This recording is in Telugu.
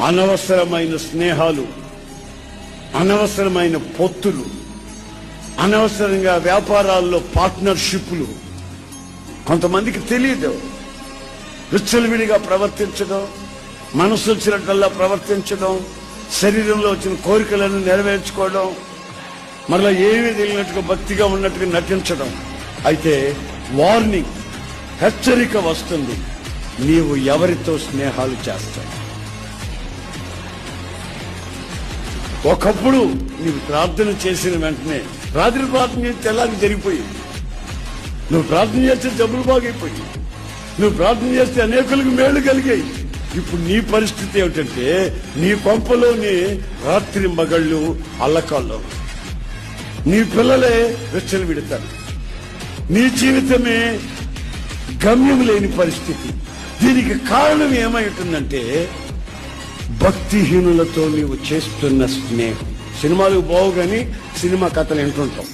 అనవసరమైన స్నేహాలు, అనవసరమైన పొత్తులు, అనవసరంగా వ్యాపారాల్లో పార్ట్నర్షిప్లు కొంతమందికి తెలియదు. విచ్చలవిడిగా ప్రవర్తించడం, మనసు వచ్చినట్లల్లా ప్రవర్తించడం, శరీరంలో వచ్చిన కోరికలను నెరవేర్చుకోవడం, మరలా ఏమీ తెలియనట్టుగా భక్తిగా ఉన్నట్టుగా నటించడం. అయితే వార్నింగ్, హెచ్చరిక వస్తుంది. నీవు ఎవరితో స్నేహాలు చేస్తావు? ఒకప్పుడు నీవు ప్రార్థన చేసిన వెంటనే, రాత్రి ప్రార్థన చేస్తే తెల్లారి జరిగిపోయింది. నువ్వు ప్రార్థన చేస్తే జబ్బులు బాగైపోయి, నువ్వు ప్రార్థన చేస్తే అనేకులకు మేలు కలిగాయి. ఇప్పుడు నీ పరిస్థితి ఏమిటంటే, నీ కొంపలోని రాత్రి మగళ్ళు అల్లకాల్లో, నీ పిల్లలే వెచ్చలు విడతారు, నీ జీవితమే గమ్యం లేని పరిస్థితి. దీనికి కారణం ఏమై ఉంటుందంటే, భక్తిహీనులతో నీవు చేస్తున్న స్నేహం. సినిమాలు బావు గాని సినిమా కథలు వింటుంటాం.